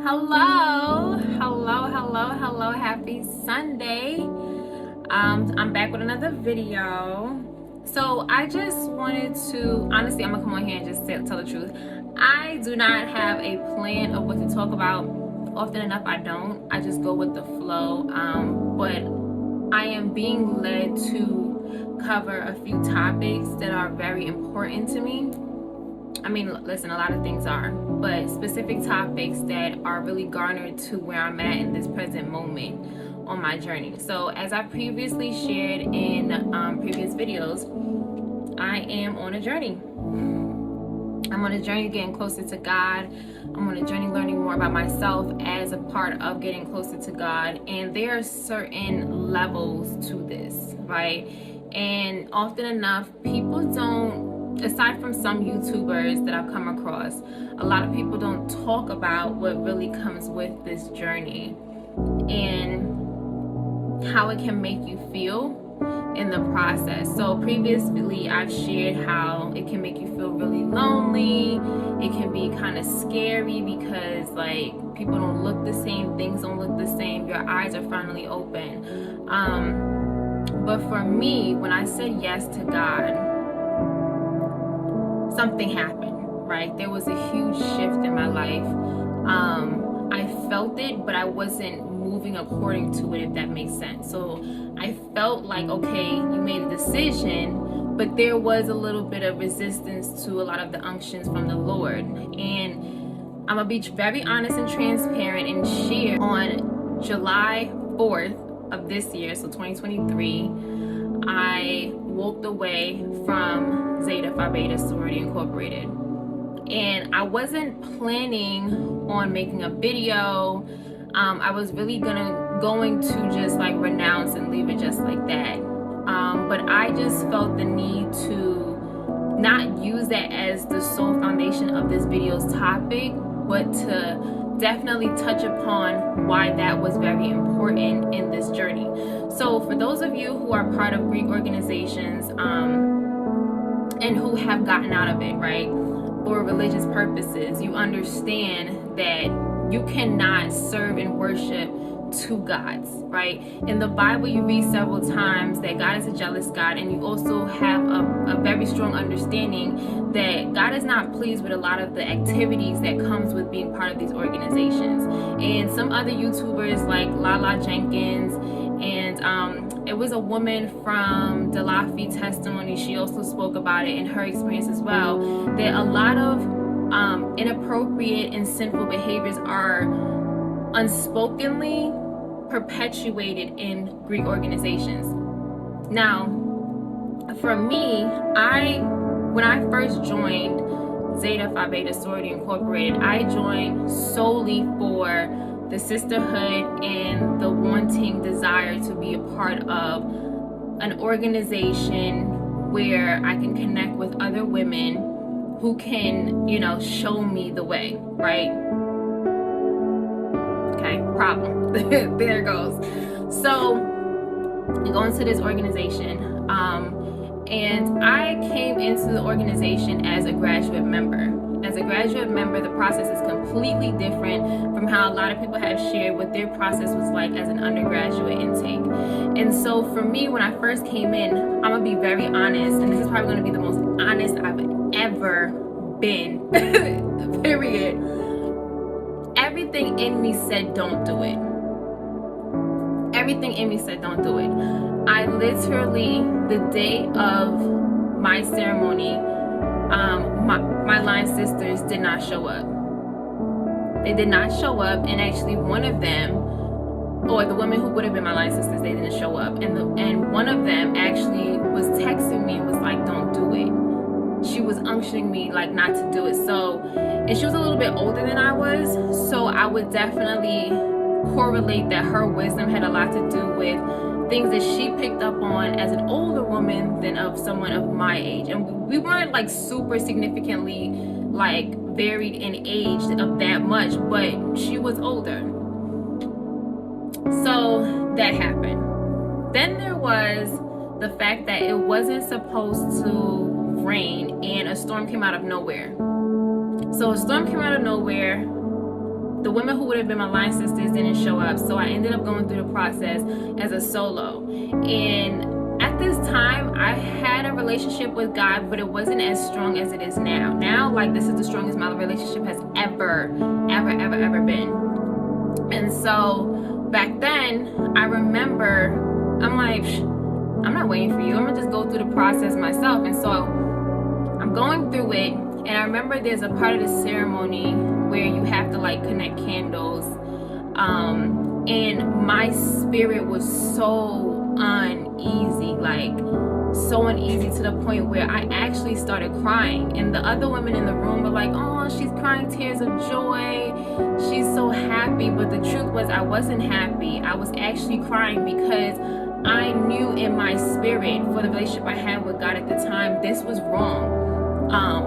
Hello, happy Sunday. I'm back with another video. So I just wanted to, honestly, I'm gonna come on here and just tell the truth. I do not have a plan of what to talk about. Often enough I don't. I just go with the flow. But I am being led to cover a few topics that are very important to me. I mean, listen, a lot of things are, but specific topics that are really garnered to where I'm at in this present moment on my journey. So as I previously shared in previous videos, I am on a journey. I'm on a journey getting closer to God. I'm on a journey learning more about myself as a part of getting closer to God. And there are certain levels to this, right? And often enough, people don't, aside from some YouTubers that I've come across, a lot of people don't talk about what really comes with this journey and how it can make you feel in the process. So previously I've shared how it can make you feel really lonely. It can be kind of scary because like people don't look the same, things don't look the same, your eyes are finally open. But for me, when I said yes to God, something happened, right? There was a huge shift in my life. I felt it, but I wasn't moving according to it, if that makes sense. So I felt like, okay, you made a decision, but there was a little bit of resistance to a lot of the unctions from the Lord. And I'm gonna be very honest and transparent and share on July 4th of this year, so 2023, I walked away from Zeta, sorority incorporated. And I wasn't planning on making a video. I was really going to just like renounce and leave it just like that. But I just felt the need to not use that as the sole foundation of this video's topic, but to definitely touch upon why that was very important in this journey. So for those of you who are part of Greek organizations and who have gotten out of it, right, for religious purposes, you understand that you cannot serve and worship two gods, right? In the Bible, you read several times that God is a jealous God, and you also have a very strong understanding that God is not pleased with a lot of the activities that comes with being part of these organizations. And some other YouTubers like Lala Jenkins, and it was a woman from Delafi Testimony, she also spoke about it in her experience as well, that a lot of inappropriate and sinful behaviors are unspokenly perpetuated in Greek organizations. Now, for me, when I first joined Zeta sorority incorporated, I joined solely for the sisterhood and the wanting desire to be a part of an organization where I can connect with other women who can, show me the way, right? Okay, problem. There it goes. So we go into this organization, and I came into the organization as a graduate member. As a graduate member, the process is completely different from how a lot of people have shared what their process was like as an undergraduate intake. And so for me, when I first came in, I'm gonna be very honest, and this is probably gonna be the most honest I've ever been, period. Everything in me said don't do it. Everything in me said don't do it. I literally, the day of my ceremony, my line sisters did not show up. They did not show up, and actually one of them, or the women who would have been my line sisters, they didn't show up. And one of them actually was texting me and was like, don't do it. She was unctioning me like not to do it. So, and she was a little bit older than I was, so I would definitely correlate that her wisdom had a lot to do with things that she picked up on as an older woman than of someone of my age. And we weren't like super significantly like varied in age of that much, but she was older. So that happened. Then there was the fact that it wasn't supposed to rain and a storm came out of nowhere. So a storm came out of nowhere. The the women who would have been my line sisters didn't show up, so I ended up going through the process as a solo. And at this time, I had a relationship with God, but it wasn't as strong as it is now. Now, like, this is the strongest my relationship has ever been. And so back then, I remember, I'm like, I'm not waiting for you. I'm gonna just go through the process myself. And so I'm going through it, and I remember there's a part of the ceremony where you have to like connect candles. And my spirit was so uneasy, like so uneasy to the point where I actually started crying. And the other women in the room were like, oh, she's crying tears of joy. She's so happy. But the truth was, I wasn't happy. I was actually crying because I knew in my spirit, for the relationship I had with God at the time, this was wrong.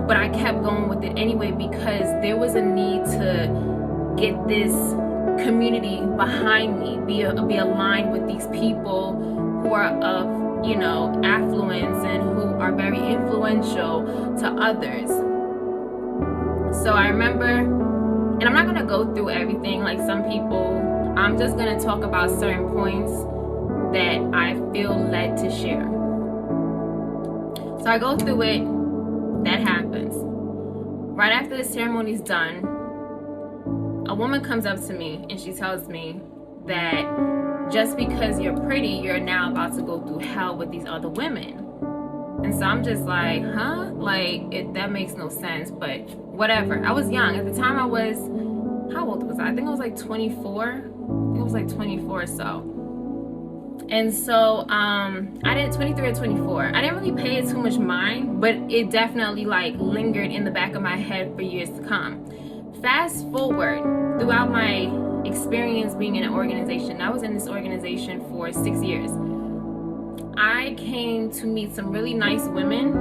But I kept going with it anyway because there was a need to get this community behind me, be aligned with these people who are of, you know, affluence and who are very influential to others. So I remember, and I'm not going to go through everything like some people. I'm just going to talk about certain points that I feel led to share. So I go through it. That happens. Right after the ceremony's done, a woman comes up to me and she tells me that just because you're pretty, you're now about to go through hell with these other women. And so I'm just like, huh? Like, that makes no sense, but whatever. I was young. At the time I was, how old was I? I think I was like 24. I think it was like 24 or so. And so I did 23 or 24. I didn't really pay it too much mind, but it definitely like lingered in the back of my head for years to come. Fast forward throughout my experience being in an organization. I was in this organization for 6 years. I came to meet some really nice women,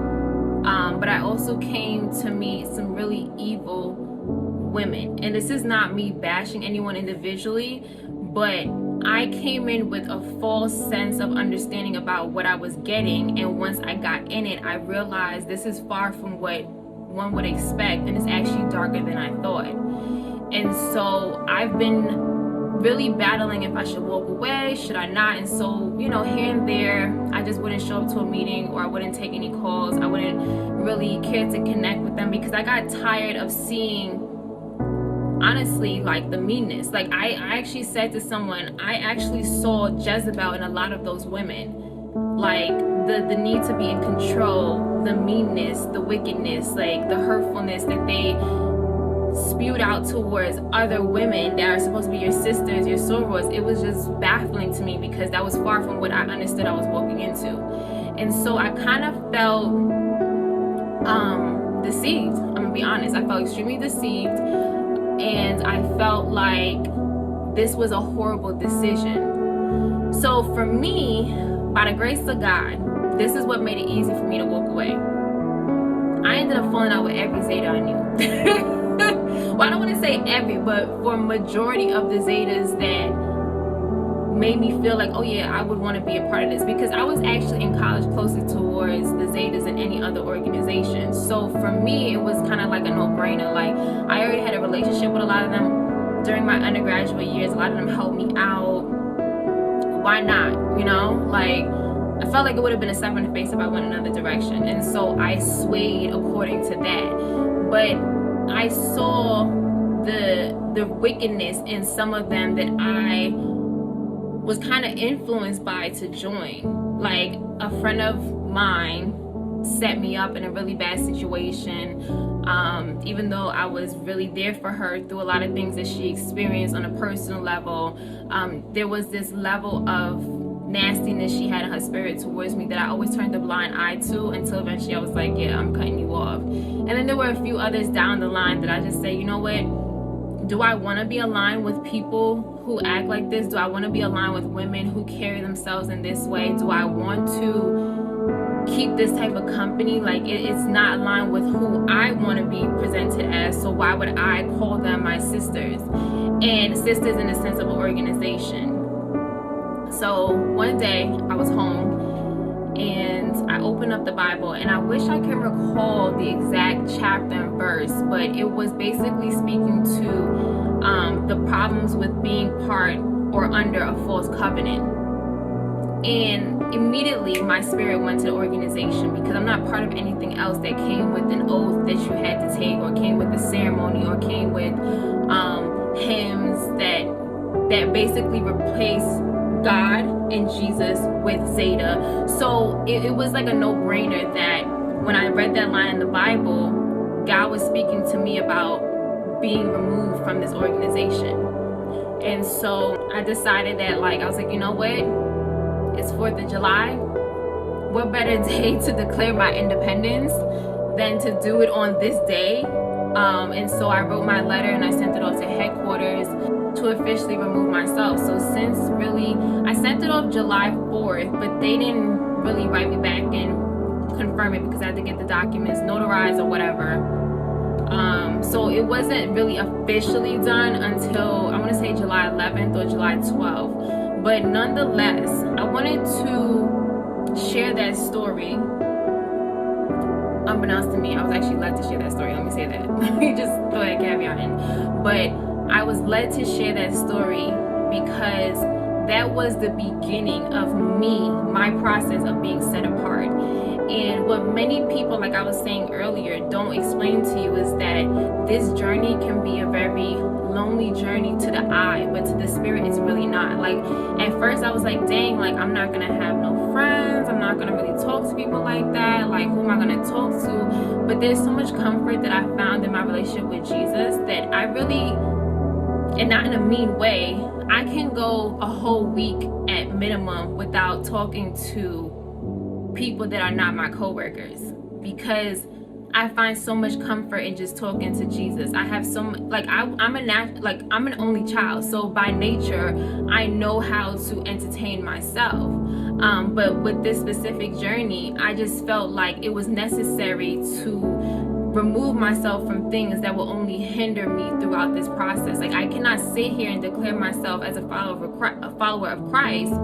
but I also came to meet some really evil women. And this is not me bashing anyone individually, but I came in with a false sense of understanding about what I was getting, and once I got in it, I realized this is far from what one would expect, and it's actually darker than I thought. And so I've been really battling if I should walk away, should I not? And so, you know, here and there, I just wouldn't show up to a meeting, or I wouldn't take any calls. I wouldn't really care to connect with them because I got tired of seeing, honestly, like the meanness. Like I actually said to someone, I actually saw Jezebel in a lot of those women. Like the need to be in control, the meanness, the wickedness, like the hurtfulness that they spewed out towards other women that are supposed to be your sisters, your sorors. It was just baffling to me because that was far from what I understood I was walking into. And so I kind of felt deceived. I'm gonna be honest. I felt extremely deceived. And I felt like this was a horrible decision. So for me, by the grace of God, this is what made it easy for me to walk away. I ended up falling out with every Zeta I knew. Well, I don't want to say every, but for majority of the Zetas that made me feel like, oh yeah, I would want to be a part of this, because I was actually in college closer towards the Zetas than any other organization. So for me, it was kind of like a no-brainer. Like, I already had a relationship with a lot of them during my undergraduate years. A lot of them helped me out. Why not? You know, like, I felt like it would have been a slap in the face if I went another direction. And so I swayed according to that. But I saw the wickedness in some of them that I was kind of influenced by to join. Like, a friend of mine set me up in a really bad situation, even though I was really there for her through a lot of things that she experienced on a personal level. There was this level of nastiness she had in her spirit towards me that I always turned a blind eye to, until eventually I was like, yeah, I'm cutting you off. And then there were a few others down the line that I just say, you know what, do I want to be aligned with people who act like this? Do I want to be aligned with women who carry themselves in this way? Do I want to keep this type of company? Like, it's not aligned with who I want to be presented as, so why would I call them my sisters? And sisters in the sense of an organization. So one day I was home and I opened up the Bible, and I wish I could recall the exact chapter and verse, but it was basically speaking to the problems with being part or under a false covenant. And immediately my spirit went to the organization, because I'm not part of anything else that came with an oath that you had to take, or came with a ceremony, or came with hymns that basically replace God and Jesus with Zeta. So it was like a no-brainer that when I read that line in the Bible, God was speaking to me about being removed from this organization. And so I decided that, I was like, you know what? It's 4th of July. What better day to declare my independence than to do it on this day? And so I wrote my letter and I sent it off to headquarters to officially remove myself. So since really, I sent it off July 4th, but they didn't really write me back and confirm it, because I had to get the documents notarized or whatever. So it wasn't really officially done until, I want to say, July 11th or July 12th. But nonetheless, I wanted to share that story. Unbeknownst to me, I was actually led to share that story. Let me say that. Let me just throw that caveat in. But I was led to share that story because that was the beginning of my process of being set apart. And what many people, like I was saying earlier, don't explain to you is that this journey can be a very lonely journey to the eye, but to the spirit it's really not. Like at first I was like, dang, I'm not gonna have no friends, I'm not gonna really talk to people like that, who am I gonna talk to? But there's so much comfort that I found in my relationship with Jesus that I really, and not in a mean way, I can go a whole week at minimum without talking to people that are not my coworkers, because I find so much comfort in just talking to Jesus. I have so much, I'm an only child, so by nature I know how to entertain myself. But with this specific journey, I just felt like it was necessary to remove myself from things that will only hinder me throughout this process. I cannot sit here and declare myself as a follower of Christ,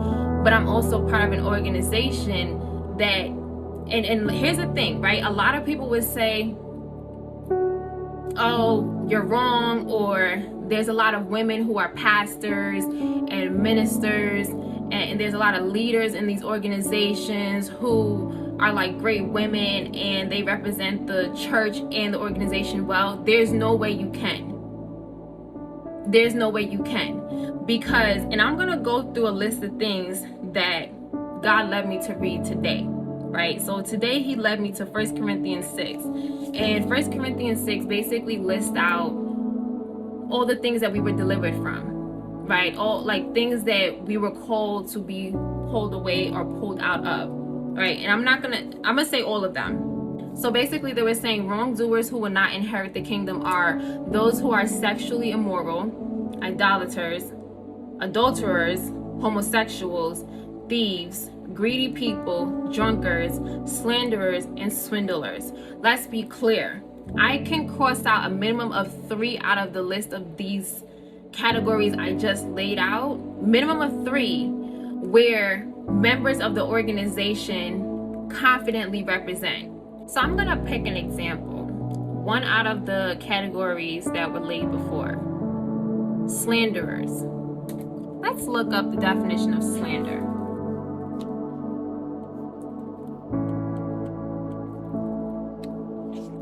but I'm also part of an organization that, and here's the thing, right? A lot of people would say, oh, you're wrong, or there's a lot of women who are pastors and ministers, and there's a lot of leaders in these organizations who are great women and they represent the church and the organization well. There's no way you can. There's no way you can, because, and I'm gonna go through a list of things that God led me to read today, right? So today he led me to 1 Corinthians 6, and 1 Corinthians 6 basically lists out all the things that we were delivered from, right? All things that we were called to be pulled away or pulled out of, right? And I'm gonna say all of them. So basically they were saying wrongdoers who will not inherit the kingdom are those who are sexually immoral, idolaters, adulterers, homosexuals, thieves, greedy people, drunkards, slanderers, and swindlers. Let's be clear. I can cross out a minimum of 3 out of the list of these categories I just laid out. Minimum of 3 where members of the organization confidently represent. So I'm gonna pick an example. One out of the categories that were laid before. Slanderers. Let's look up the definition of slander.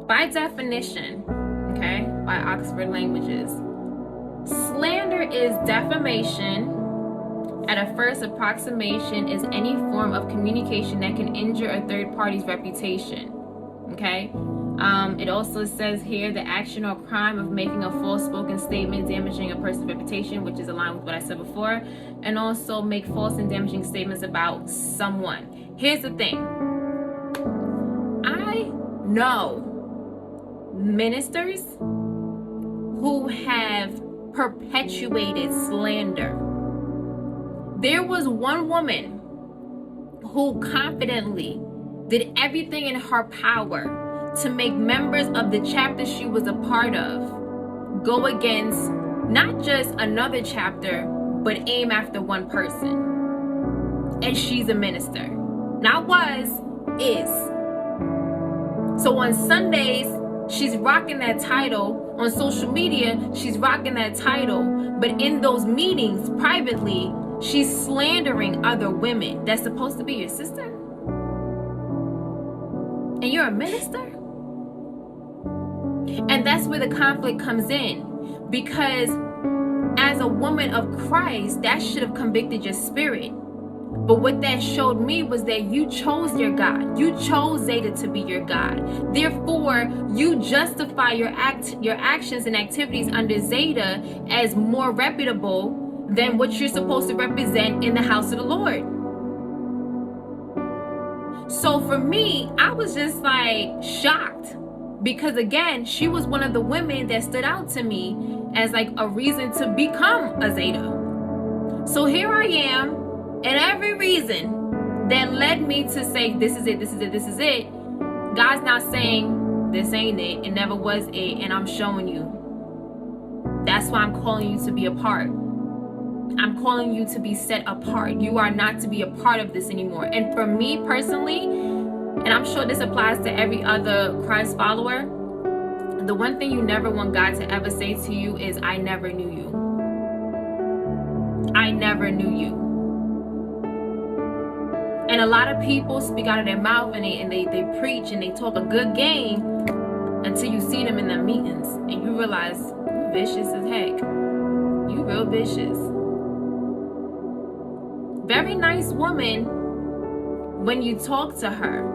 By definition, okay, by Oxford Languages, slander is defamation. At a first approximation is any form of communication that can injure a third party's reputation. Okay. It also says here the action or crime of making a false spoken statement damaging a person's reputation, which is aligned with what I said before, and also make false and damaging statements about someone. Here's the thing. I know ministers who have perpetuated slander. There was one woman who confidently did everything in her power to make members of the chapter she was a part of go against not just another chapter, but aim after one person. And she's a minister. Not was, is. So on Sundays, She's rocking that title on social media. She's rocking that title. But in those meetings, privately, she's slandering other women that's supposed to be your sister. And you're a minister? And that's where the conflict comes in. Because as a woman of Christ, that should have convicted your spirit. But what that showed me was that you chose your God. You chose Zeta to be your God. Therefore, you justify your actions and activities under Zeta as more reputable than what you're supposed to represent in the house of the Lord. So for me, I was just like shocked. Because again, she was one of the women that stood out to me as like a reason to become a Zeta. So here I am, and every reason that led me to say, this is it, this is it, this is it, God's not saying, this ain't it, it never was it, and I'm showing you. That's why I'm calling you to be a part. I'm calling you to be set apart. You are not to be a part of this anymore. And for me personally, and I'm sure this applies to every other Christ follower, the one thing you never want God to ever say to you is, I never knew you. I never knew you. And a lot of people speak out of their mouth and they preach and they talk a good game until you see them in the meetings and you realize you vicious as heck. You real vicious. Very nice woman when you talk to her.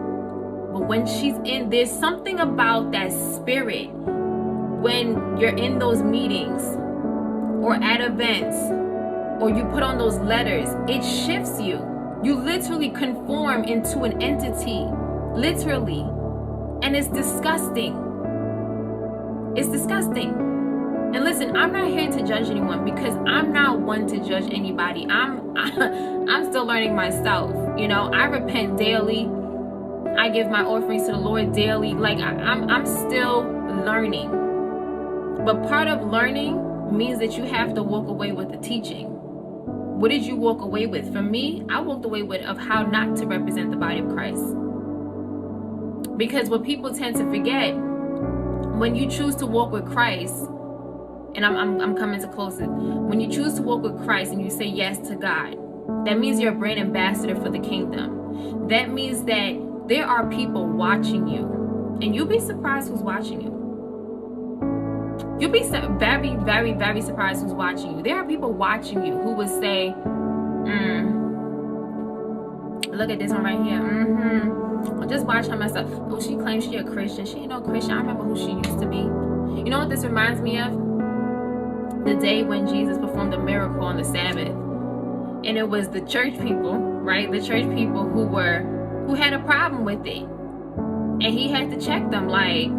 But when she's in, there's something about that spirit when you're in those meetings or at events or you put on those letters, it shifts you. You literally conform into an entity, literally. And it's disgusting. It's disgusting. And listen, I'm not here to judge anyone because I'm not one to judge anybody. I'm still learning myself. You know, I repent daily. I give my offerings to the Lord daily. Like I'm still learning. But part of learning means that you have to walk away with the teaching. What did you walk away with? For me, I walked away with of how not to represent the body of Christ. Because what people tend to forget, when you choose to walk with Christ, and I'm coming to close it. When you choose to walk with Christ and you say yes to God, that means you're a brand ambassador for the kingdom. That means that there are people watching you, and you'll be surprised who's watching you. You'll be very, very, very surprised who's watching you. There are people watching you who would say, look at this one right here. Just watch her myself. Oh, she claims she a Christian. She ain't no Christian. I remember who she used to be. You know what this reminds me of? The day when Jesus performed a miracle on the Sabbath. And it was the church people, right? The church people who had a problem with it. And he had to check them like,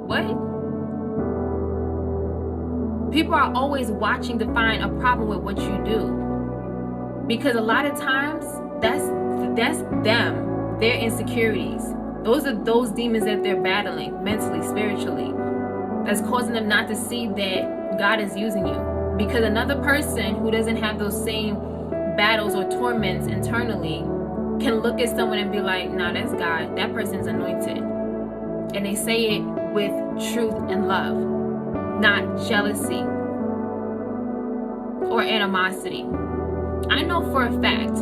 what? People are always watching to find a problem with what you do. Because a lot of times, that's them, their insecurities. Those are those demons that they're battling mentally, spiritually. That's causing them not to see that God is using you. Because another person who doesn't have those same battles or torments internally can look at someone and be like, nah, that's God. That person's anointed. And they say it with truth and love, not jealousy or animosity. I know for a fact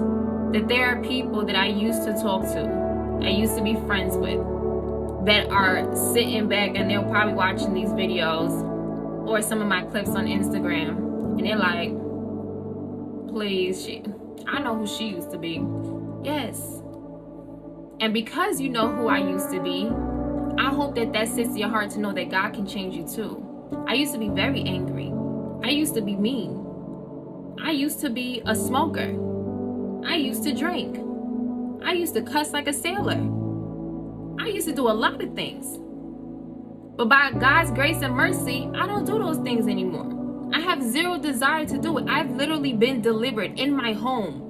that there are people that I used to talk to, I used to be friends with, that are sitting back and they're probably watching these videos or some of my clips on Instagram, and they're like, please, I know who she used to be. Yes. And because you know who I used to be, I hope that sits in your heart to know that God can change you too. I used to be very angry. I used to be mean. I used to be a smoker. I used to drink. I used to cuss like a sailor. I used to do a lot of things. But by God's grace and mercy, I don't do those things anymore. I have zero desire to do it. I've literally been delivered in my home.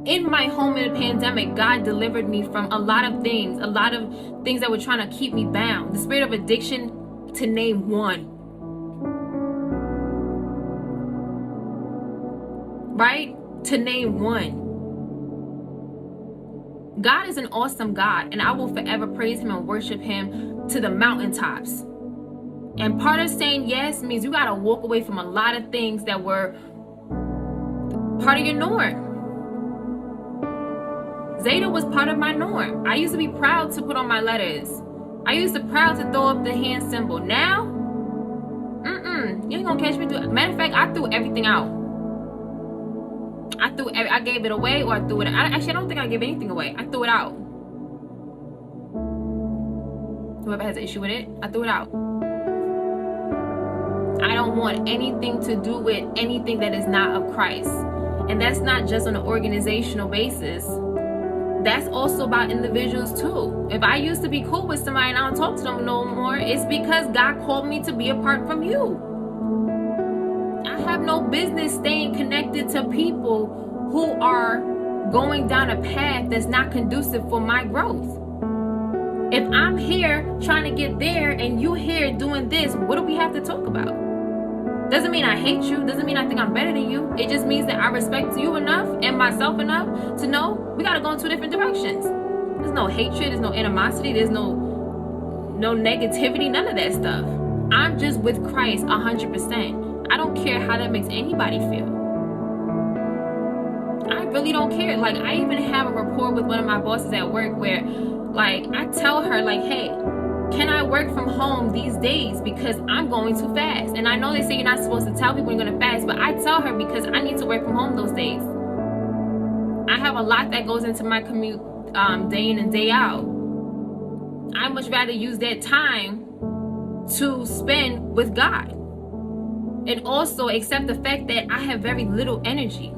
In my home in the pandemic, God delivered me from a lot of things that were trying to keep me bound. The spirit of addiction, to name one. Right? To name one. God is an awesome God, and I will forever praise him and worship him to the mountaintops. And part of saying yes means you got to walk away from a lot of things that were part of your norm. Zeta was part of my norm. I used to be proud to put on my letters. I used to proud to throw up the hand symbol. Now, you ain't gonna catch me doing. Matter of fact, I threw everything out. I gave it away, or I threw it. I don't think I gave anything away. I threw it out. Whoever has an issue with it, I threw it out. I don't want anything to do with anything that is not of Christ. And that's not just on an organizational basis. That's also about individuals too. If I used to be cool with somebody and I don't talk to them no more, it's because God called me to be apart from you. I have no business staying connected to people who are going down a path that's not conducive for my growth. If I'm here trying to get there and you here doing this, what do we have to talk about? Doesn't mean I hate you. Doesn't mean I think I'm better than you. It just means that I respect you enough and myself enough to know we got to go in two different directions. There's no hatred. There's no animosity. There's no negativity. None of that stuff. I'm just with Christ 100%. I don't care how that makes anybody feel. I really don't care. Like, I even have a rapport with one of my bosses at work where, like, I tell her, like, hey, can I work from home these days because I'm going too fast? And I know they say you're not supposed to tell people you're going to fast, but I tell her because I need to work from home those days. I have a lot that goes into my commute day in and day out. I much rather use that time to spend with God. And also accept the fact that I have very little energy.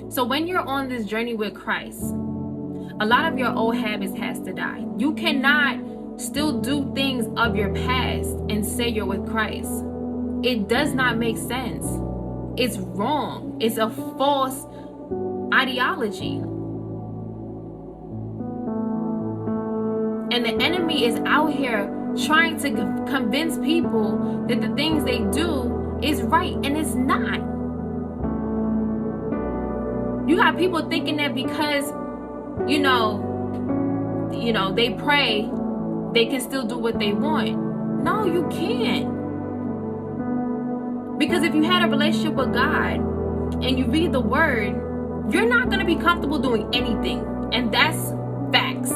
So when you're on this journey with Christ, a lot of your old habits has to die. You cannot still do things of your past and say you're with Christ. It does not make sense. It's wrong. It's a false ideology. And the enemy is out here trying to convince people that the things they do is right, and it's not. You got people thinking that because you know, they pray, they can still do what they want. No, you can't. Because if you had a relationship with God and you read the word, you're not going to be comfortable doing anything. And that's facts.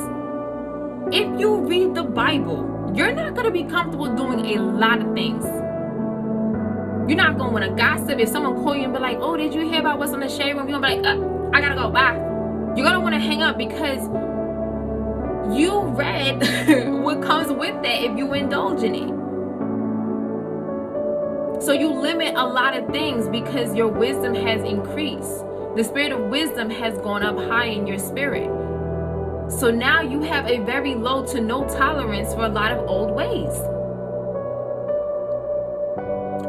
If you read the Bible, you're not going to be comfortable doing a lot of things. You're not going to want to gossip. If someone call you and be like, oh, did you hear about what's on the shade room? You're going to be like, I got to go, bye. You're going to want to hang up because you read what comes with that if you indulge in it. So you limit a lot of things because your wisdom has increased. The spirit of wisdom has gone up high in your spirit. So now you have a very low to no tolerance for a lot of old ways.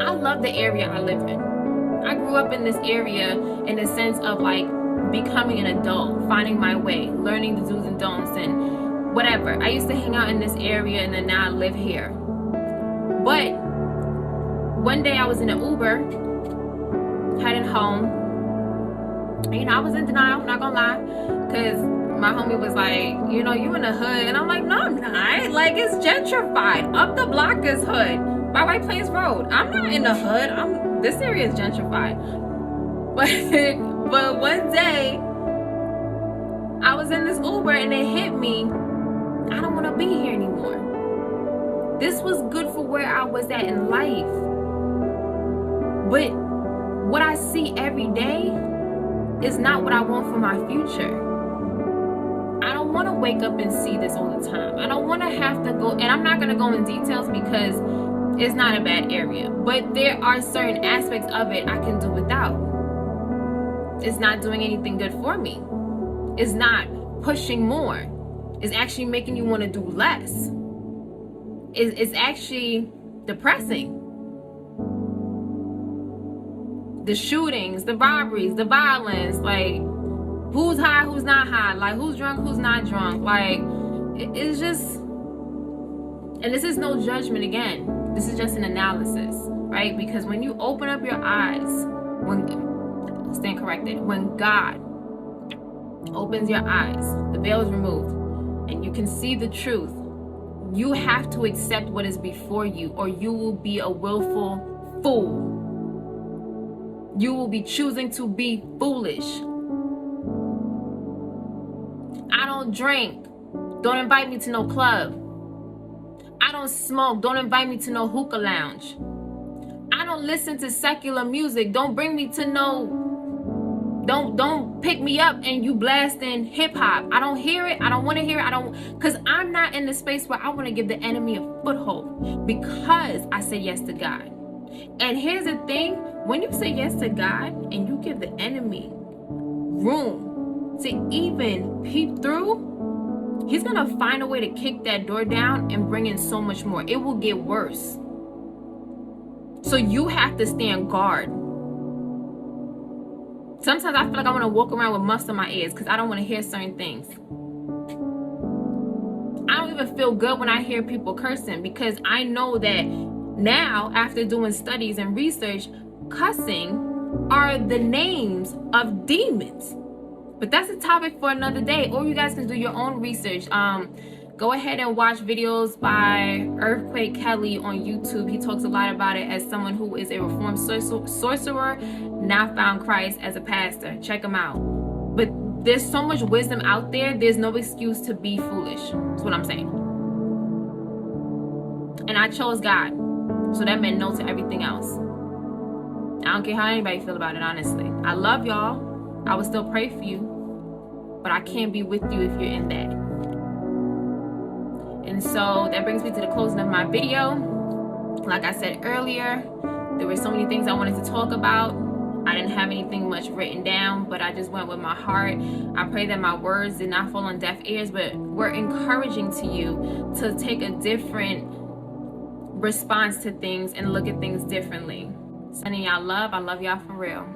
I love the area I live in. I grew up in this area in the sense of like becoming an adult, finding my way, learning the do's and don'ts and whatever. I used to hang out in this area and then now I live here. But one day I was in an Uber heading home. And I was in denial, not gonna lie, because my homie was like, you in the hood. And I'm like, no, I'm not. Like, it's gentrified. Up the block is hood. By White Plains Road. I'm not in the hood. This area is gentrified. But one day, I was in this Uber and it hit me. I don't want to be here anymore. This was good for where I was at in life. But what I see every day is not what I want for my future. I don't want to wake up and see this all the time. I don't want to have to go, and I'm not going to go in details because it's not a bad area. But there are certain aspects of it I can do without. It's not doing anything good for me. It's not pushing more. It's actually making you want to do less. It's actually depressing. The shootings, the robberies, the violence, like who's high, who's not high, like who's drunk, who's not drunk, like it's just, and this is no judgment again. This is just an analysis, right? Because when you open up your eyes, when stand corrected. When God opens your eyes, the veil is removed, and you can see the truth, you have to accept what is before you, or you will be a willful fool. You will be choosing to be foolish. I don't drink. Don't invite me to no club. I don't smoke. Don't invite me to no hookah lounge. I don't listen to secular music. Don't bring me to no... Don't pick me up and you blasting hip hop. I don't hear it. I don't want to hear it. Because I'm not in the space where I want to give the enemy a foothold, because I say yes to God. And here's the thing, when you say yes to God and you give the enemy room to even peep through, he's going to find a way to kick that door down and bring in so much more. It will get worse. So you have to stand guard. Sometimes I feel like I want to walk around with muffs in my ears because I don't want to hear certain things. I don't even feel good when I hear people cursing, because I know that now, after doing studies and research, cussing are the names of demons. But that's a topic for another day, or you guys can do your own research. Go ahead and watch videos by Earthquake Kelly on YouTube. He talks a lot about it as someone who is a reformed sorcerer, now found Christ as a pastor. Check him out. But there's so much wisdom out there. There's no excuse to be foolish. That's what I'm saying. And I chose God, so that meant no to everything else. I don't care how anybody feel about it, honestly. I love y'all. I will still pray for you, but I can't be with you if you're in that. And so that brings me to the closing of my video. Like I said earlier, there were so many things I wanted to talk about. I didn't have anything much written down, but I just went with my heart. I pray that my words did not fall on deaf ears, but were encouraging to you to take a different response to things and look at things differently. Sending y'all love. I love y'all for real.